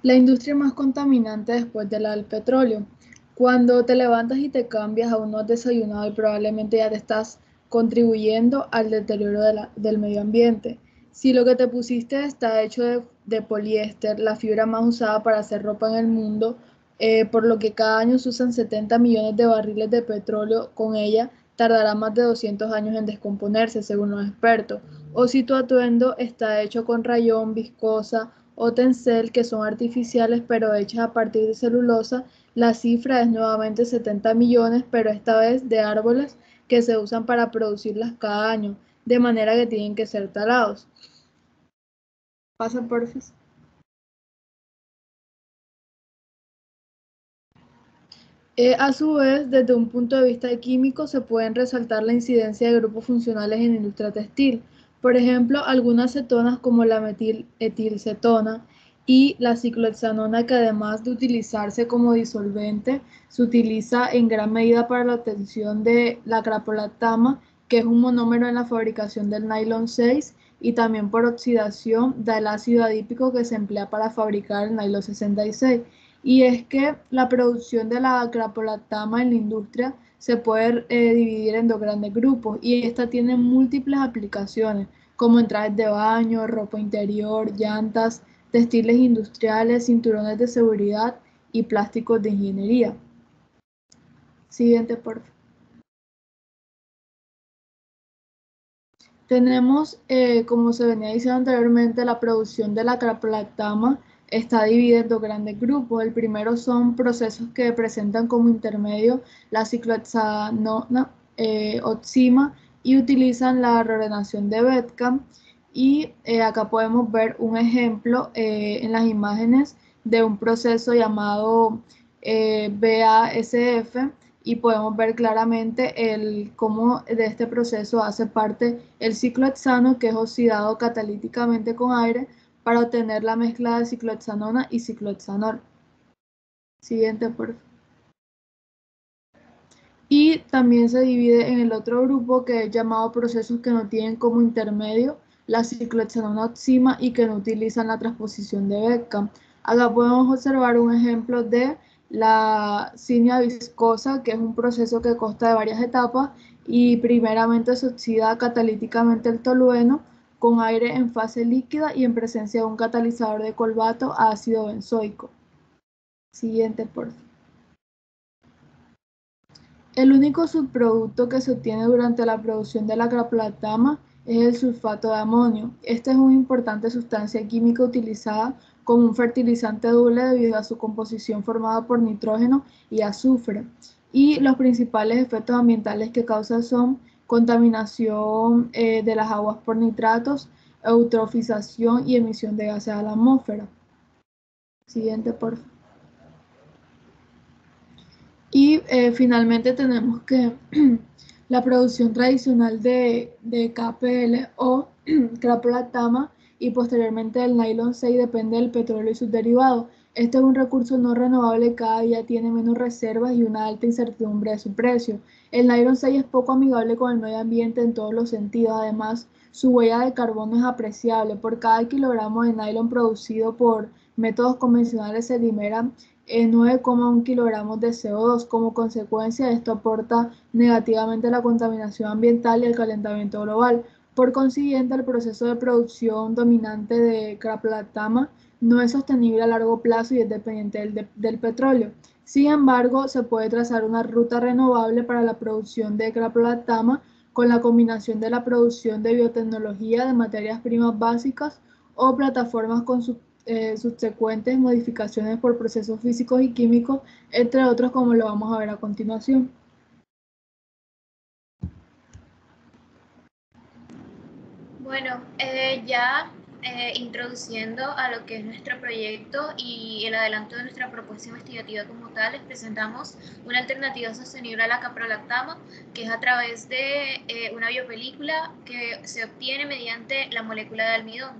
La industria más contaminante después de la del petróleo. Cuando te levantas y te cambias, aún no has desayunado y probablemente ya te estás contribuyendo al deterioro del medio ambiente. Si lo que te pusiste está hecho de poliéster, la fibra más usada para hacer ropa en el mundo, por lo que cada año se usan 70 millones de barriles de petróleo con ella, tardará más de 200 años en descomponerse, según los expertos. O si tu atuendo está hecho con rayón, viscosa o tencel, que son artificiales pero hechas a partir de celulosa, la cifra es nuevamente 70 millones, pero esta vez de árboles que se usan para producirlas cada año, de manera que tienen que ser talados. Pasa, porfis. A su vez, desde un punto de vista químico, se pueden resaltar la incidencia de grupos funcionales en la industria textil. Por ejemplo, algunas cetonas como la metiletilcetona y la ciclohexanona, que además de utilizarse como disolvente, se utiliza en gran medida para la obtención de la caprolactama, que es un monómero en la fabricación del nylon 6, y también por oxidación del ácido adípico que se emplea para fabricar el nylon 66. Y es que la producción de la caprolactama en la industria se puede dividir en dos grandes grupos y esta tiene múltiples aplicaciones, como en trajes de baño, ropa interior, llantas, textiles industriales, cinturones de seguridad y plásticos de ingeniería. Siguiente, por favor. Tenemos, como se venía diciendo anteriormente, la producción de la caprolactama está dividida en dos grandes grupos. El primero son procesos que presentan como intermedio la ciclohexanona, oxima, y utilizan la reordenación de Bedkamp. Y acá podemos ver un ejemplo en las imágenes de un proceso llamado BASF, y podemos ver claramente cómo de este proceso hace parte el ciclohexano, que es oxidado catalíticamente con aire para obtener la mezcla de ciclohexanona y ciclohexanol. Siguiente, por favor. Y también se divide en el otro grupo, que es llamado procesos que no tienen como intermedio la ciclohexanona oxima y que no utilizan la transposición de Bedkamp. Acá podemos observar un ejemplo de la cinia viscosa, que es un proceso que consta de varias etapas, y primeramente se oxida catalíticamente el tolueno con aire en fase líquida y en presencia de un catalizador de cobalto a ácido benzoico. Siguiente, por favor. El único subproducto que se obtiene durante la producción de la caprolactama es el sulfato de amonio. Esta es una importante sustancia química utilizada como un fertilizante doble debido a su composición formada por nitrógeno y azufre. Y los principales efectos ambientales que causa son contaminación de las aguas por nitratos, eutrofización y emisión de gases a la atmósfera. Siguiente, por favor. Y finalmente tenemos que la producción tradicional de KPL o caprolactama y posteriormente del nylon 6 depende del petróleo y sus derivados. Este es un recurso no renovable y cada día tiene menos reservas y una alta incertidumbre de su precio. El nylon 6 es poco amigable con el medio ambiente en todos los sentidos. Además, su huella de carbono es apreciable. Por cada kilogramo de nylon producido por métodos convencionales se liberan 9,1 kilogramos de CO2. Como consecuencia, esto aporta negativamente a la contaminación ambiental y el calentamiento global. Por consiguiente, el proceso de producción dominante de caprolactama no es sostenible a largo plazo y es dependiente del petróleo. Sin embargo, se puede trazar una ruta renovable para la producción de caprolactama con la combinación de la producción de biotecnología de materias primas básicas o plataformas con subsecuentes modificaciones por procesos físicos y químicos, entre otros, como lo vamos a ver a continuación. Bueno, ya introduciendo a lo que es nuestro proyecto y el adelanto de nuestra propuesta investigativa como tal, les presentamos una alternativa sostenible a la caprolactama, que es a través de una biopelícula que se obtiene mediante la molécula de almidón.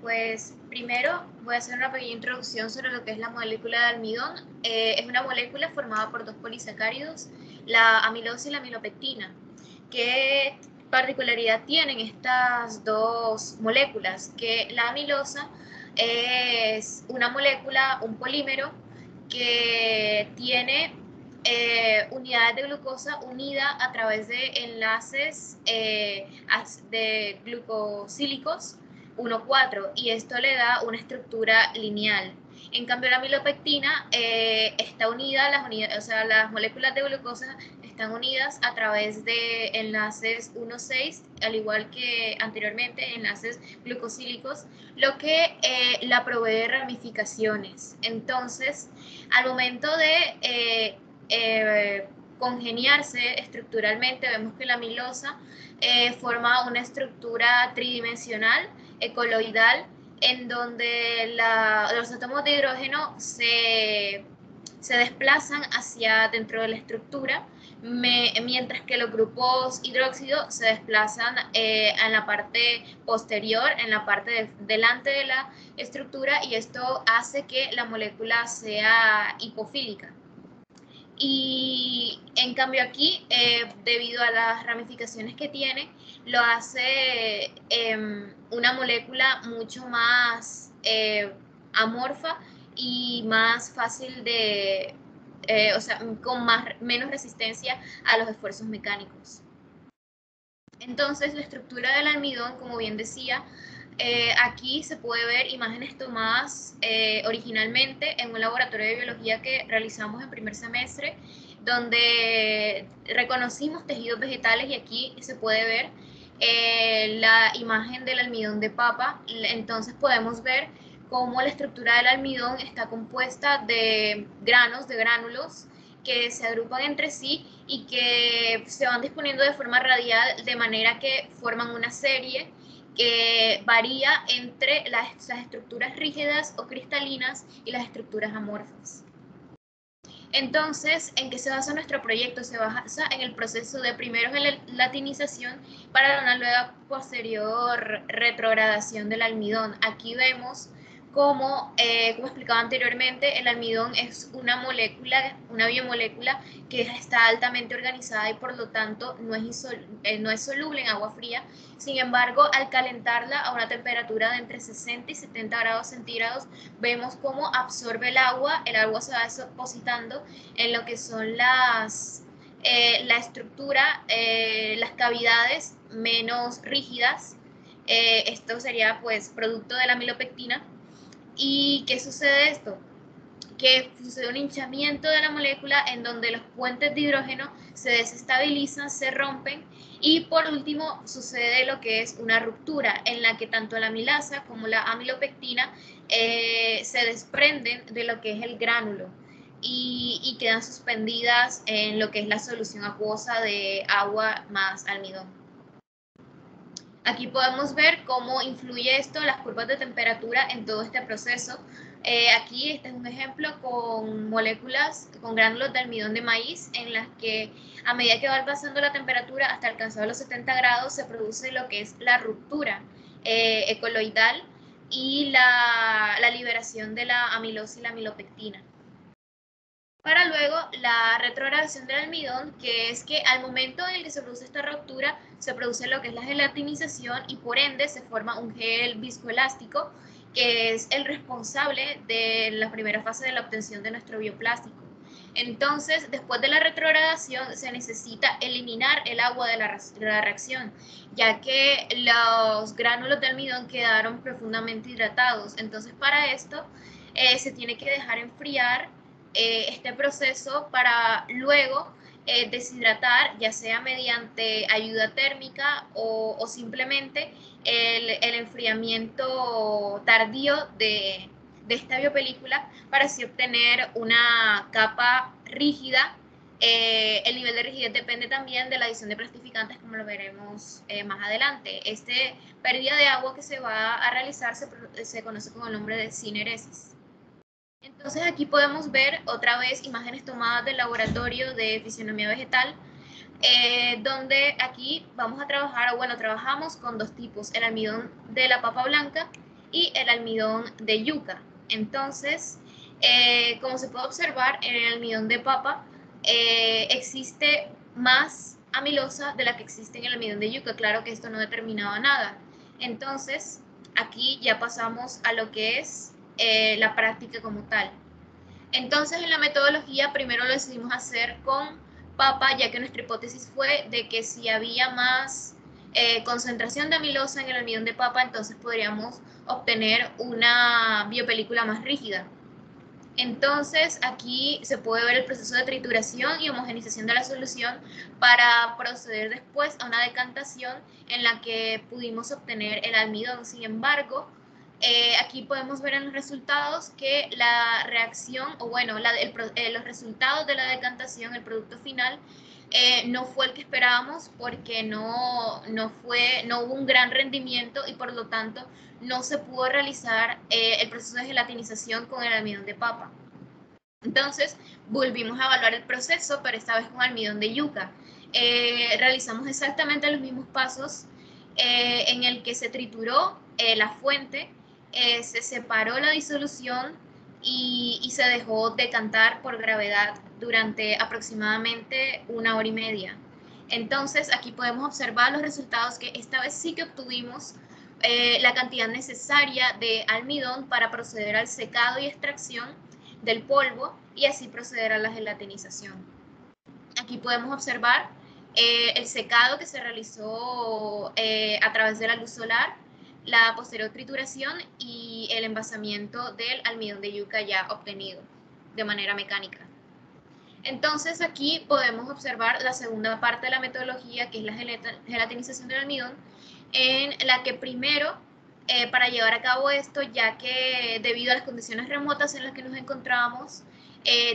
Pues primero voy a hacer una pequeña introducción sobre lo que es la molécula de almidón. Es una molécula formada por dos polisacáridos, la amilosa y la amilopectina. ¿Qué particularidad tienen estas dos moléculas? Que la amilosa es una molécula, un polímero, que tiene unidades de glucosa unida a través de enlaces de glucosílicos 1,4 y esto le da una estructura lineal. En cambio, la amilopectina está unida, o sea, las moléculas de glucosa están unidas a través de enlaces 1,6, al igual que anteriormente, enlaces glucosílicos, lo que la provee de ramificaciones. Entonces, al momento de congeniarse estructuralmente, vemos que la amilosa forma una estructura tridimensional, coloidal, en donde los átomos de hidrógeno se desplazan hacia dentro de la estructura, mientras que los grupos hidróxido se desplazan en la parte posterior, en la parte delante de la estructura, y esto hace que la molécula sea hipofílica. Y en cambio aquí, debido a las ramificaciones que tiene, lo hace una molécula mucho más amorfa y más fácil de, o sea, con menos resistencia a los esfuerzos mecánicos. Entonces, la estructura del almidón, como bien decía, aquí se puede ver imágenes tomadas originalmente en un laboratorio de biología que realizamos en primer semestre, donde reconocimos tejidos vegetales y aquí se puede ver la imagen del almidón de papa. Entonces podemos ver cómo la estructura del almidón está compuesta de gránulos, que se agrupan entre sí y que se van disponiendo de forma radial, de manera que forman una serie que varía entre las estructuras rígidas o cristalinas y las estructuras amorfas. Entonces, ¿en qué se basa nuestro proyecto? Se basa en el proceso de primero gelatinización para una luego posterior retrogradación del almidón. Aquí vemos como explicaba anteriormente, el almidón es una molécula, una biomolécula que está altamente organizada y por lo tanto no es soluble en agua fría. Sin embargo, al calentarla a una temperatura de entre 60 y 70 grados centígrados, vemos cómo absorbe el agua se va depositando en lo que son la estructura, las cavidades menos rígidas. Esto sería pues producto de la amilopectina. ¿Y qué sucede esto? Que sucede un hinchamiento de la molécula en donde los puentes de hidrógeno se desestabilizan, se rompen y por último sucede lo que es una ruptura en la que tanto la amilasa como la amilopectina se desprenden de lo que es el gránulo y quedan suspendidas en lo que es la solución acuosa de agua más almidón. Aquí podemos ver cómo influye esto, las curvas de temperatura en todo este proceso. Aquí este es un ejemplo con moléculas, con gránulos de almidón de maíz, en las que a medida que va pasando la temperatura hasta alcanzar los 70 grados, se produce lo que es la ruptura coloidal y la liberación de la amilosa y la amilopectina. Para luego la retrogradación del almidón, que es que al momento en el que se produce esta ruptura, se produce lo que es la gelatinización y por ende se forma un gel viscoelástico, que es el responsable de la primera fase de la obtención de nuestro bioplástico. Entonces, después de la retrogradación, se necesita eliminar el agua de la reacción, ya que los gránulos de almidón quedaron profundamente hidratados. Entonces, para esto, se tiene que dejar enfriar este proceso para luego deshidratar, ya sea mediante ayuda térmica o simplemente el enfriamiento tardío de esta biopelícula para así obtener una capa rígida. El nivel de rigidez depende también de la adición de plastificantes, como lo veremos más adelante. Pérdida de agua que se va a realizar se conoce con el nombre de sineresis. Entonces aquí podemos ver otra vez imágenes tomadas del laboratorio de fisionomía vegetal, donde aquí vamos a trabajar, o bueno, trabajamos con dos tipos, el almidón de la papa blanca y el almidón de yuca. Entonces, como se puede observar, en el almidón de papa existe más amilosa de la que existe en el almidón de yuca. Claro que esto no determinaba nada. Entonces, aquí ya pasamos a lo que es la práctica como tal. Entonces, en la metodología primero lo decidimos hacer con papa, ya que nuestra hipótesis fue de que si había más concentración de amilosa en el almidón de papa, entonces podríamos obtener una biopelícula más rígida. Entonces, aquí se puede ver el proceso de trituración y homogenización de la solución para proceder después a una decantación en la que pudimos obtener el almidón. Sin embargo, aquí podemos ver en los resultados que la reacción, o bueno, los resultados de la decantación, el producto final, no fue el que esperábamos porque no hubo un gran rendimiento y por lo tanto no se pudo realizar el proceso de gelatinización con el almidón de papa. Entonces volvimos a evaluar el proceso, pero esta vez con almidón de yuca. Realizamos exactamente los mismos pasos en el que se trituró la fuente, se separó la disolución y se dejó decantar por gravedad durante aproximadamente 1 hora y media. Entonces aquí podemos observar los resultados que esta vez sí que obtuvimos la cantidad necesaria de almidón para proceder al secado y extracción del polvo y así proceder a la gelatinización. Aquí podemos observar el secado que se realizó a través de la luz solar, la posterior trituración y el envasamiento del almidón de yuca ya obtenido de manera mecánica. Entonces aquí podemos observar la segunda parte de la metodología, que es la gelatinización del almidón, en la que primero, para llevar a cabo esto, ya que debido a las condiciones remotas en las que nos encontrábamos,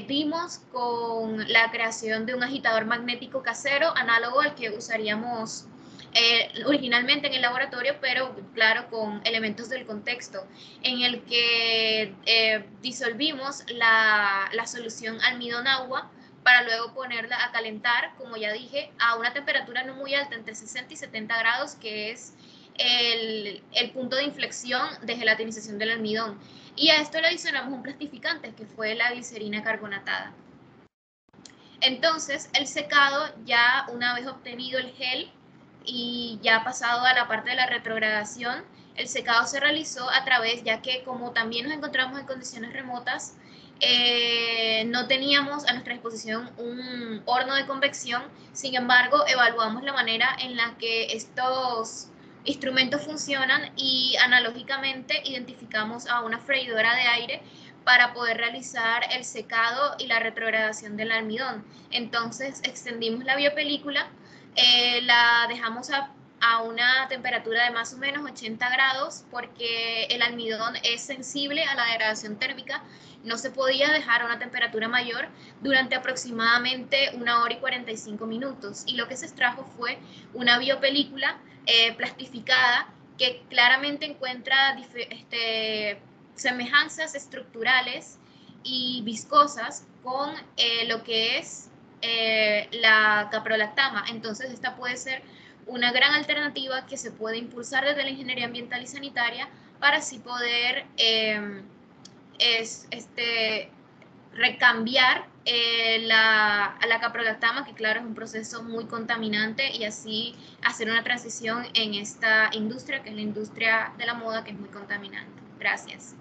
dimos con la creación de un agitador magnético casero, análogo al que usaríamos originalmente en el laboratorio, pero claro, con elementos del contexto, en el que disolvimos la solución almidón-agua para luego ponerla a calentar, como ya dije, a una temperatura no muy alta, entre 60 y 70 grados, que es el punto de inflexión de gelatinización del almidón. Y a esto le adicionamos un plastificante, que fue la glicerina carbonatada. Entonces, el secado, ya una vez obtenido el gel y ya pasado a la parte de la retrogradación, el secado se realizó a través, ya que como también nos encontramos en condiciones remotas, no teníamos a nuestra disposición un horno de convección. Sin embargo, evaluamos la manera en la que estos instrumentos funcionan y analógicamente identificamos a una freidora de aire para poder realizar el secado y la retrogradación del almidón. Entonces extendimos la biopelícula, la dejamos a una temperatura de más o menos 80 grados porque el almidón es sensible a la degradación térmica. No se podía dejar a una temperatura mayor durante aproximadamente 1 hora y 45 minutos. Y lo que se extrajo fue una biopelícula plastificada que claramente encuentra semejanzas estructurales y viscosas con lo que es la caprolactama. Entonces esta puede ser una gran alternativa que se puede impulsar desde la ingeniería ambiental y sanitaria para así poder recambiar a la caprolactama, que claro es un proceso muy contaminante, y así hacer una transición en esta industria, que es la industria de la moda, que es muy contaminante. Gracias.